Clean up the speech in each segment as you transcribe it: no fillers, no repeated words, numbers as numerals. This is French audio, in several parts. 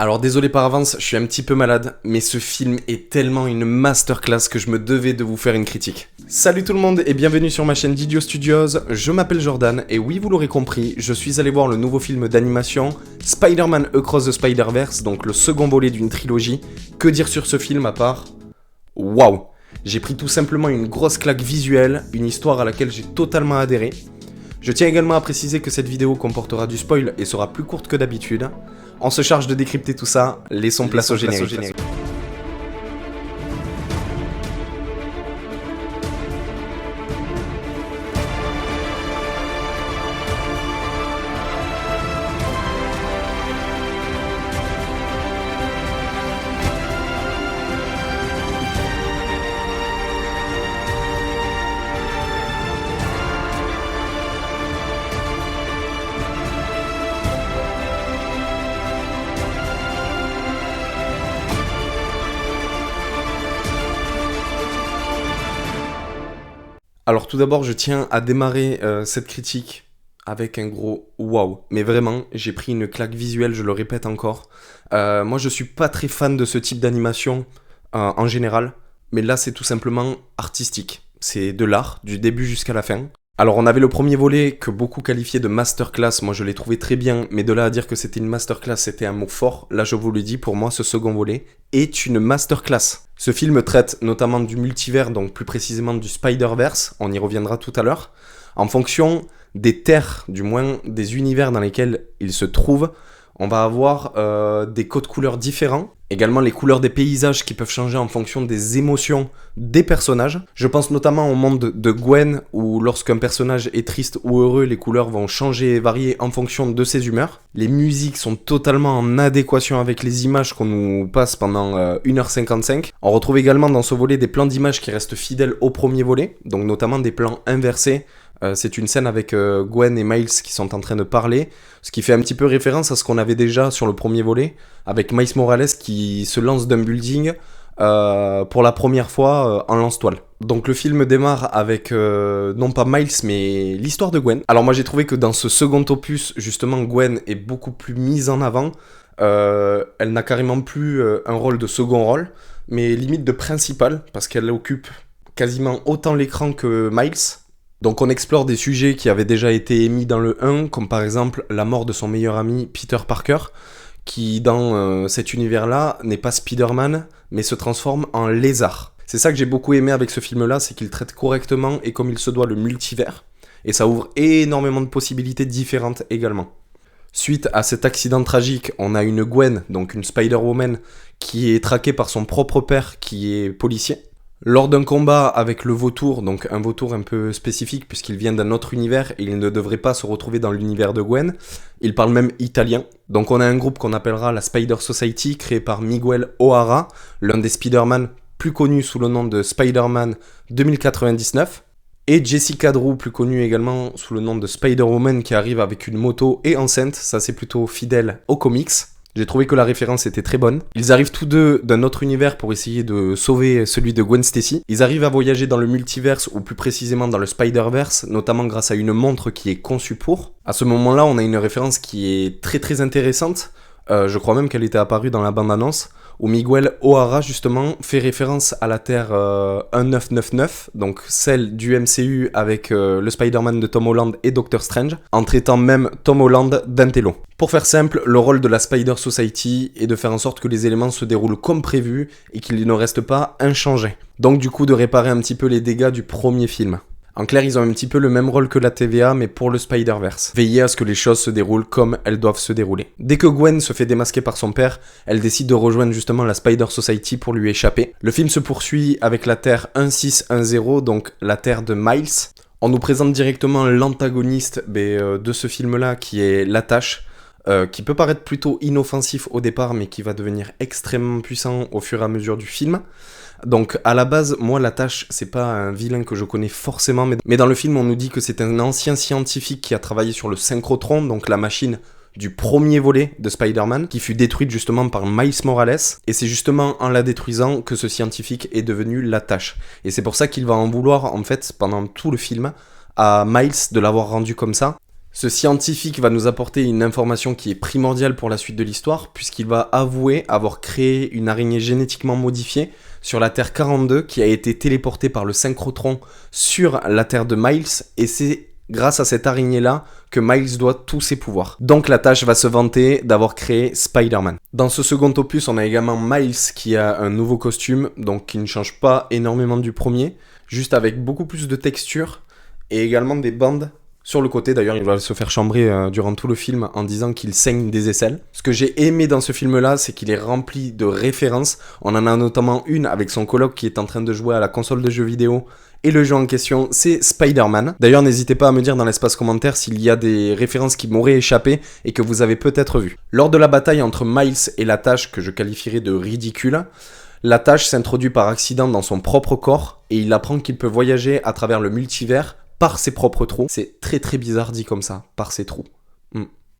Alors désolé par avance, je suis un petit peu malade, mais ce film est tellement une masterclass que je me devais de vous faire une critique. Salut tout le monde et bienvenue sur ma chaîne Didio Studios, je m'appelle Jordan et oui vous l'aurez compris, je suis allé voir le nouveau film d'animation Spider-Man Across the Spider-Verse, donc le second volet d'une trilogie. Que dire sur ce film à part waouh! J'ai pris tout simplement une grosse claque visuelle, une histoire à laquelle j'ai totalement adhéré. Je tiens également à préciser que cette vidéo comportera du spoil et sera plus courte que d'habitude. On se charge de décrypter tout ça, laissons place au générique. Alors tout d'abord, je tiens à démarrer cette critique avec un gros waouh. Mais vraiment, j'ai pris une claque visuelle, je le répète encore. Moi, je suis pas très fan de ce type d'animation en général, mais là, c'est tout simplement artistique. C'est de l'art, du début jusqu'à la fin. Alors on avait le premier volet que beaucoup qualifiaient de masterclass, moi je l'ai trouvé très bien, mais de là à dire que c'était une masterclass, c'était un mot fort. Là je vous le dis, pour moi ce second volet est une masterclass. Ce film traite notamment du multivers, donc plus précisément du Spider-Verse, on y reviendra tout à l'heure. En fonction des terres, du moins des univers dans lesquels il se trouve, on va avoir des codes couleurs différents. Également les couleurs des paysages qui peuvent changer en fonction des émotions des personnages. Je pense notamment au monde de Gwen, où lorsqu'un personnage est triste ou heureux, les couleurs vont changer et varier en fonction de ses humeurs. Les musiques sont totalement en adéquation avec les images qu'on nous passe pendant 1h55. On retrouve également dans ce volet des plans d'images qui restent fidèles au premier volet, donc notamment des plans inversés. C'est une scène avec Gwen et Miles qui sont en train de parler, ce qui fait un petit peu référence à ce qu'on avait déjà sur le premier volet, avec Miles Morales qui se lance d'un building pour la première fois en lance-toile. Donc le film démarre avec non pas Miles mais l'histoire de Gwen. Alors moi j'ai trouvé que dans ce second opus, justement Gwen est beaucoup plus mise en avant. Elle n'a carrément plus un rôle de second rôle, mais limite de principal, parce qu'elle occupe quasiment autant l'écran que Miles. Donc on explore des sujets qui avaient déjà été émis dans le 1, comme par exemple la mort de son meilleur ami Peter Parker, qui dans cet univers-là n'est pas Spider-Man, mais se transforme en lézard. C'est ça que j'ai beaucoup aimé avec ce film-là, c'est qu'il traite correctement et comme il se doit le multivers, et ça ouvre énormément de possibilités différentes également. Suite à cet accident tragique, on a une Gwen, donc une Spider-Woman, qui est traquée par son propre père qui est policier. Lors d'un combat avec le vautour, donc un vautour un peu spécifique puisqu'il vient d'un autre univers et il ne devrait pas se retrouver dans l'univers de Gwen, il parle même italien. Donc on a un groupe qu'on appellera la Spider Society, créé par Miguel O'Hara, l'un des Spider-Man plus connus sous le nom de Spider-Man 2099, et Jessica Drew, plus connue également sous le nom de Spider-Woman, qui arrive avec une moto et enceinte, ça c'est plutôt fidèle aux comics. J'ai trouvé que la référence était très bonne. Ils arrivent tous deux d'un autre univers pour essayer de sauver celui de Gwen Stacy. Ils arrivent à voyager dans le multiverse, ou plus précisément dans le Spider-Verse, notamment grâce à une montre qui est conçue pour. À ce moment-là, on a une référence qui est très très intéressante. Je crois même qu'elle était apparue dans la bande-annonce, où Miguel O'Hara justement fait référence à la Terre 1999, donc celle du MCU avec le Spider-Man de Tom Holland et Doctor Strange, en traitant même Tom Holland d'intello. Pour faire simple, le rôle de la Spider Society est de faire en sorte que les éléments se déroulent comme prévu et qu'ils ne restent pas inchangés. Donc du coup de réparer un petit peu les dégâts du premier film. En clair, ils ont un petit peu le même rôle que la TVA, mais pour le Spider-Verse. Veiller à ce que les choses se déroulent comme elles doivent se dérouler. Dès que Gwen se fait démasquer par son père, elle décide de rejoindre justement la Spider Society pour lui échapper. Le film se poursuit avec la Terre 1610, donc la Terre de Miles. On nous présente directement l'antagoniste de ce film-là, qui est l'Attache, qui peut paraître plutôt inoffensif au départ, mais qui va devenir extrêmement puissant au fur et à mesure du film. Donc à la base, moi l'Attache, c'est pas un vilain que je connais forcément, mais dans le film on nous dit que c'est un ancien scientifique qui a travaillé sur le synchrotron, donc la machine du premier volet de Spider-Man, qui fut détruite justement par Miles Morales, et c'est justement en la détruisant que ce scientifique est devenu l'Attache. Et c'est pour ça qu'il va en vouloir en fait pendant tout le film à Miles de l'avoir rendu comme ça. Ce scientifique va nous apporter une information qui est primordiale pour la suite de l'histoire, puisqu'il va avouer avoir créé une araignée génétiquement modifiée sur la Terre 42 qui a été téléportée par le synchrotron sur la Terre de Miles, et c'est grâce à cette araignée-là que Miles doit tous ses pouvoirs. Donc la tâche va se vanter d'avoir créé Spider-Man. Dans ce second opus, on a également Miles qui a un nouveau costume, donc qui ne change pas énormément du premier, juste avec beaucoup plus de texture, et également des bandes sur le côté. D'ailleurs, il va se faire chambrer durant tout le film en disant qu'il saigne des aisselles. Ce que j'ai aimé dans ce film-là, c'est qu'il est rempli de références. On en a notamment une avec son coloc qui est en train de jouer à la console de jeux vidéo. Et le jeu en question, c'est Spider-Man. D'ailleurs, n'hésitez pas à me dire dans l'espace commentaire s'il y a des références qui m'auraient échappé et que vous avez peut-être vues. Lors de la bataille entre Miles et la tâche, que je qualifierais de ridicule, la tâche s'introduit par accident dans son propre corps et il apprend qu'il peut voyager à travers le multivers par ses propres trous. C'est très très bizarre dit comme ça, par ses trous.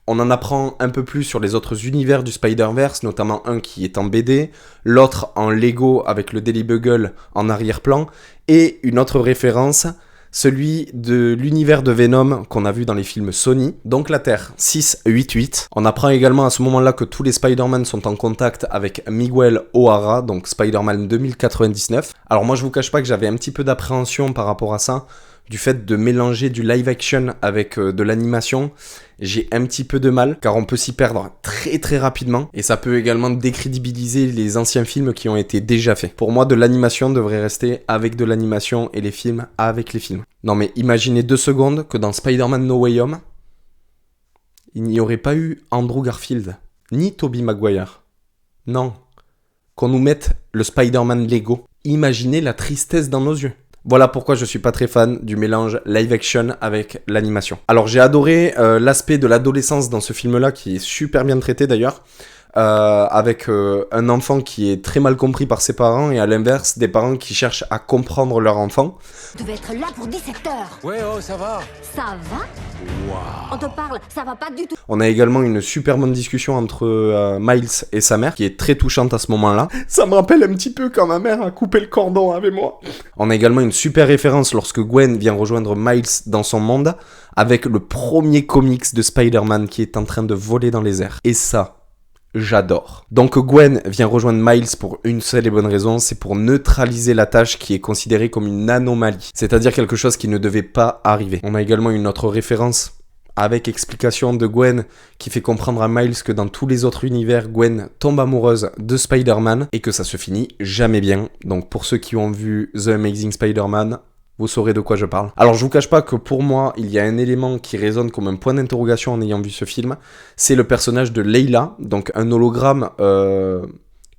On en apprend un peu plus sur les autres univers du Spider-Verse, notamment un qui est en BD, l'autre en Lego avec le Daily Bugle en arrière-plan, et une autre référence, celui de l'univers de Venom qu'on a vu dans les films Sony, donc la Terre 688. On apprend également à ce moment-là que tous les Spider-Man sont en contact avec Miguel O'Hara, donc Spider-Man 2099. Alors moi je vous cache pas que j'avais un petit peu d'appréhension par rapport à ça, du fait de mélanger du live action avec de l'animation. J'ai un petit peu de mal, car on peut s'y perdre très très rapidement, et ça peut également décrédibiliser les anciens films qui ont été déjà faits. Pour moi, de l'animation devrait rester avec de l'animation, et les films avec les films. Non mais imaginez 2 secondes que dans Spider-Man No Way Home, il n'y aurait pas eu Andrew Garfield, ni Tobey Maguire. Non. Qu'on nous mette le Spider-Man Lego. Imaginez la tristesse dans nos yeux. Voilà pourquoi je suis pas très fan du mélange live action avec l'animation. Alors j'ai adoré l'aspect de l'adolescence dans ce film-là, qui est super bien traité d'ailleurs, avec un enfant qui est très mal compris par ses parents, et à l'inverse, des parents qui cherchent à comprendre leur enfant. Tu devais être là pour 17h. Ouais, oh, ça va. Ça va? Waouh. On te parle, ça va pas du tout. On a également une super bonne discussion entre Miles et sa mère, qui est très touchante à ce moment-là. Ça me rappelle un petit peu quand ma mère a coupé le cordon avec moi. On a également une super référence lorsque Gwen vient rejoindre Miles dans son monde, avec le premier comics de Spider-Man qui est en train de voler dans les airs. Et ça, j'adore. Donc Gwen vient rejoindre Miles pour une seule et bonne raison, c'est pour neutraliser la tâche qui est considérée comme une anomalie, c'est-à-dire quelque chose qui ne devait pas arriver. On a également une autre référence avec explication de Gwen qui fait comprendre à Miles que dans tous les autres univers, Gwen tombe amoureuse de Spider-Man et que ça se finit jamais bien. Donc pour ceux qui ont vu The Amazing Spider-Man, vous saurez de quoi je parle. Alors je vous cache pas que pour moi, il y a un élément qui résonne comme un point d'interrogation en ayant vu ce film, c'est le personnage de Layla, donc un hologramme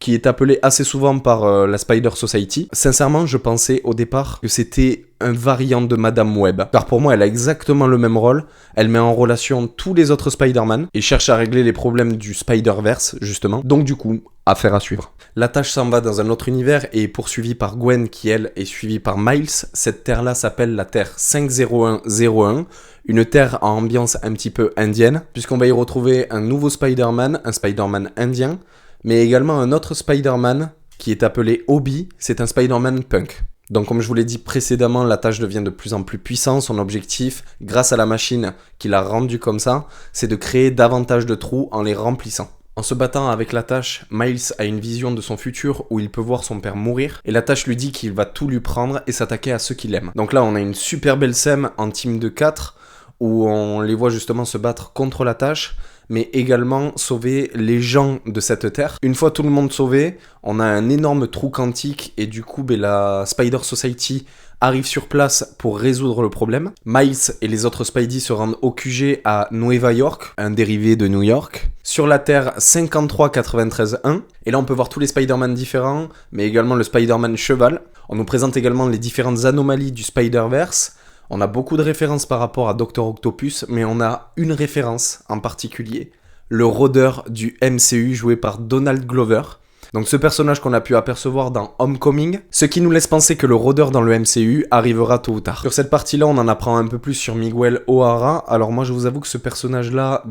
qui est appelé assez souvent par la Spider Society. Sincèrement, je pensais au départ que c'était un variant de Madame Web, car pour moi, elle a exactement le même rôle, elle met en relation tous les autres Spider-Man, et cherche à régler les problèmes du Spider-Verse, justement. Donc du coup, affaire à suivre. La tâche s'en va dans un autre univers et est poursuivie par Gwen qui, elle, est suivie par Miles. Cette terre-là s'appelle la Terre 50101, une terre à ambiance un petit peu indienne, puisqu'on va y retrouver un nouveau Spider-Man, un Spider-Man indien, mais également un autre Spider-Man qui est appelé Obi, c'est un Spider-Man punk. Donc comme je vous l'ai dit précédemment, la tâche devient de plus en plus puissante. Son objectif, grâce à la machine qui l'a rendu comme ça, c'est de créer davantage de trous en les remplissant. En se battant avec la tâche, Miles a une vision de son futur où il peut voir son père mourir, et la tâche lui dit qu'il va tout lui prendre et s'attaquer à ceux qu'il aime. Donc là on a une super belle scène en team de 4, où on les voit justement se battre contre la tâche, mais également sauver les gens de cette terre. Une fois tout le monde sauvé, on a un énorme trou quantique, et du coup la Spider Society arrive sur place pour résoudre le problème. Miles et les autres Spidey se rendent au QG à Nueva York, un dérivé de New York, sur la Terre 53931. Et là on peut voir tous les Spider-Man différents, mais également le Spider-Man cheval. On nous présente également les différentes anomalies du Spider-Verse. On a beaucoup de références par rapport à Dr. Octopus, mais on a une référence en particulier, le rôdeur du MCU joué par Donald Glover. Donc ce personnage qu'on a pu apercevoir dans Homecoming, ce qui nous laisse penser que le rôdeur dans le MCU arrivera tôt ou tard. Sur cette partie-là, on en apprend un peu plus sur Miguel O'Hara. Alors moi, je vous avoue que ce personnage-là,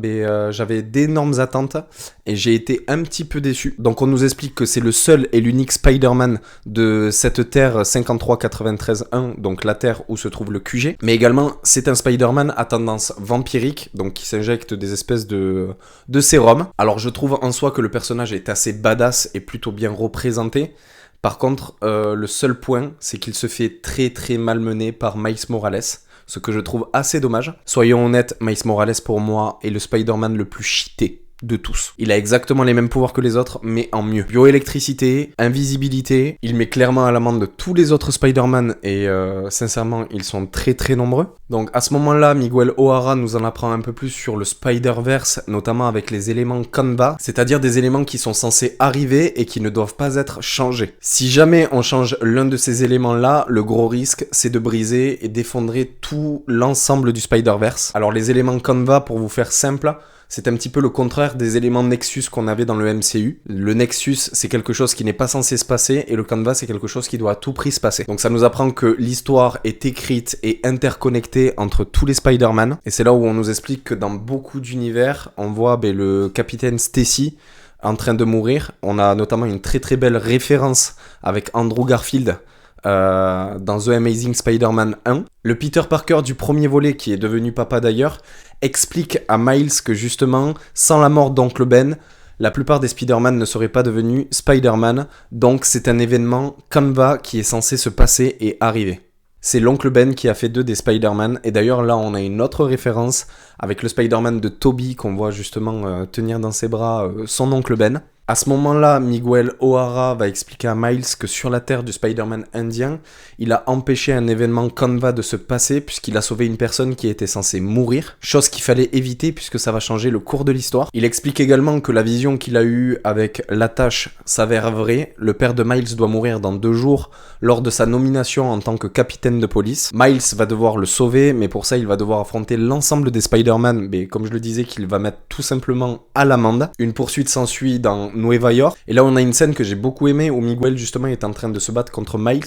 j'avais d'énormes attentes et j'ai été un petit peu déçu. Donc on nous explique que c'est le seul et l'unique Spider-Man de cette Terre 5393-1, donc la Terre où se trouve le QG. Mais également, c'est un Spider-Man à tendance vampirique, donc qui s'injecte des espèces de sérum. Alors je trouve en soi que le personnage est assez badass et plutôt bien représenté. Par contre, le seul point, c'est qu'il se fait très très malmener par Miles Morales, ce que je trouve assez dommage. Soyons honnêtes, Miles Morales pour moi est le Spider-Man le plus cheaté de tous. Il a exactement les mêmes pouvoirs que les autres, mais en mieux. Bioélectricité, invisibilité, il met clairement à l'amende tous les autres Spider-Man et sincèrement, ils sont très très nombreux. Donc à ce moment-là, Miguel O'Hara nous en apprend un peu plus sur le Spider-Verse, notamment avec les éléments Canva, c'est-à-dire des éléments qui sont censés arriver et qui ne doivent pas être changés. Si jamais on change l'un de ces éléments-là, le gros risque, c'est de briser et d'effondrer tout l'ensemble du Spider-Verse. Alors les éléments Canva, pour vous faire simple, c'est un petit peu le contraire des éléments Nexus qu'on avait dans le MCU. Le Nexus, c'est quelque chose qui n'est pas censé se passer, et le Canva, c'est quelque chose qui doit à tout prix se passer. Donc ça nous apprend que l'histoire est écrite et interconnectée entre tous les Spider-Man, et c'est là où on nous explique que dans beaucoup d'univers, on voit le capitaine Stacy en train de mourir. On a notamment une très très belle référence avec Andrew Garfield, dans The Amazing Spider-Man 1. Le Peter Parker du premier volet, qui est devenu papa d'ailleurs, explique à Miles que justement, sans la mort d'Oncle Ben, la plupart des Spider-Man ne seraient pas devenus Spider-Man, donc c'est un événement Canva qui est censé se passer et arriver. C'est l'Oncle Ben qui a fait 2 des Spider-Man, et d'ailleurs là on a une autre référence avec le Spider-Man de Tobey qu'on voit justement tenir dans ses bras son Oncle Ben. À ce moment-là, Miguel O'Hara va expliquer à Miles que sur la terre du Spider-Man indien, il a empêché un événement Canva de se passer puisqu'il a sauvé une personne qui était censée mourir, chose qu'il fallait éviter puisque ça va changer le cours de l'histoire. Il explique également que la vision qu'il a eue avec l'attache s'avère vraie. Le père de Miles doit mourir dans 2 jours lors de sa nomination en tant que capitaine de police. Miles va devoir le sauver, mais pour ça il va devoir affronter l'ensemble des Spider-Man, mais comme je le disais, qu'il va mettre tout simplement à l'amende. Une poursuite s'ensuit dans Nueva York, et là on a une scène que j'ai beaucoup aimée où Miguel justement est en train de se battre contre Miles.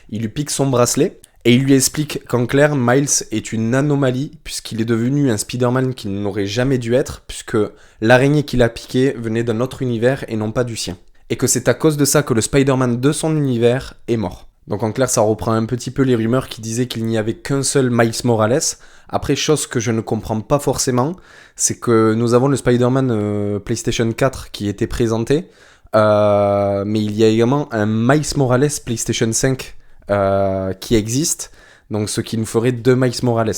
Il lui pique son bracelet et il lui explique qu'en clair Miles est une anomalie puisqu'il est devenu un Spider-Man qu'il n'aurait jamais dû être, puisque l'araignée qu'il a piquée venait d'un autre univers et non pas du sien, et que c'est à cause de ça que le Spider-Man de son univers est mort. Donc en clair ça reprend un petit peu les rumeurs qui disaient qu'il n'y avait qu'un seul Miles Morales. Après, chose que je ne comprends pas forcément, c'est que nous avons le Spider-Man PlayStation 4 qui était présenté, mais il y a également un Miles Morales PlayStation 5 qui existe, donc ce qui nous ferait 2 Miles Morales.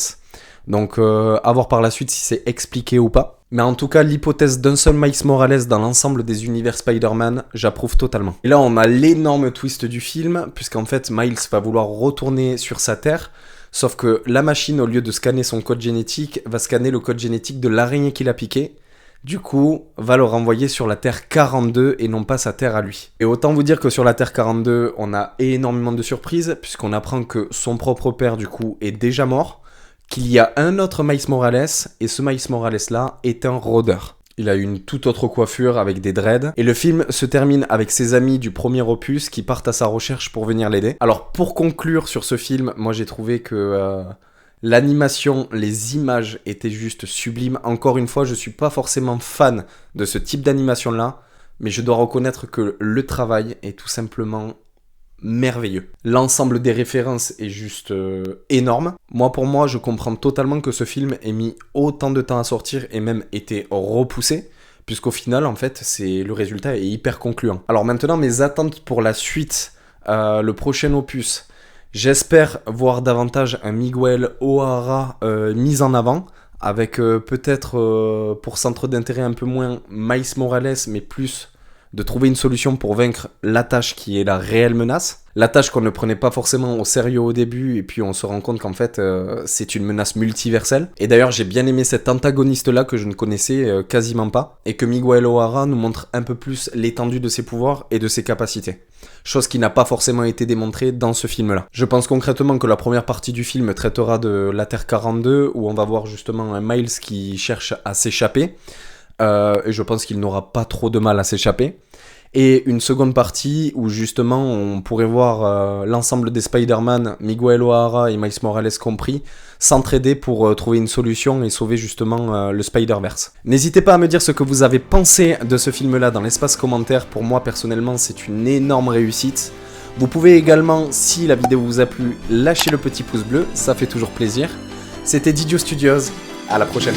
Donc à voir par la suite si c'est expliqué ou pas. Mais en tout cas, l'hypothèse d'un seul Miles Morales dans l'ensemble des univers Spider-Man, j'approuve totalement. Et là, on a l'énorme twist du film, puisqu'en fait, Miles va vouloir retourner sur sa terre, sauf que la machine, au lieu de scanner son code génétique, va scanner le code génétique de l'araignée qu'il a piqué. Du coup, va le renvoyer sur la Terre 42 et non pas sa Terre à lui. Et autant vous dire que sur la Terre 42, on a énormément de surprises, puisqu'on apprend que son propre père, du coup, est déjà mort, qu'il y a un autre Miles Morales, et ce Miles Morales-là est un rôdeur. Il a une toute autre coiffure avec des dreads, et le film se termine avec ses amis du premier opus qui partent à sa recherche pour venir l'aider. Alors pour conclure sur ce film, moi j'ai trouvé que l'animation, les images étaient juste sublimes. Encore une fois, je suis pas forcément fan de ce type d'animation-là, mais je dois reconnaître que le travail est tout simplement merveilleux. L'ensemble des références est juste énorme. Pour moi, je comprends totalement que ce film ait mis autant de temps à sortir et même été repoussé, puisqu'au final, en fait, le résultat est hyper concluant. Alors maintenant, mes attentes pour la suite, le prochain opus, j'espère voir davantage un Miguel O'Hara mis en avant, avec peut-être pour centre d'intérêt un peu moins Miles Morales, mais plus de trouver une solution pour vaincre l'attache qui est la réelle menace. L'attache qu'on ne prenait pas forcément au sérieux au début, et puis on se rend compte qu'en fait c'est une menace multiverselle. Et d'ailleurs j'ai bien aimé cet antagoniste-là que je ne connaissais quasiment pas, et que Miguel O'Hara nous montre un peu plus l'étendue de ses pouvoirs et de ses capacités. Chose qui n'a pas forcément été démontrée dans ce film-là. Je pense concrètement que la première partie du film traitera de la Terre 42, où on va voir justement un Miles qui cherche à s'échapper. Et je pense qu'il n'aura pas trop de mal à s'échapper. Et une seconde partie où justement on pourrait voir l'ensemble des Spider-Man, Miguel O'Hara et Miles Morales compris, s'entraider pour trouver une solution et sauver justement le Spider-Verse. N'hésitez pas à me dire ce que vous avez pensé de ce film-là dans l'espace commentaire. Pour moi personnellement c'est une énorme réussite. Vous pouvez également, si la vidéo vous a plu, lâcher le petit pouce bleu, ça fait toujours plaisir. C'était Didio Studios, à la prochaine.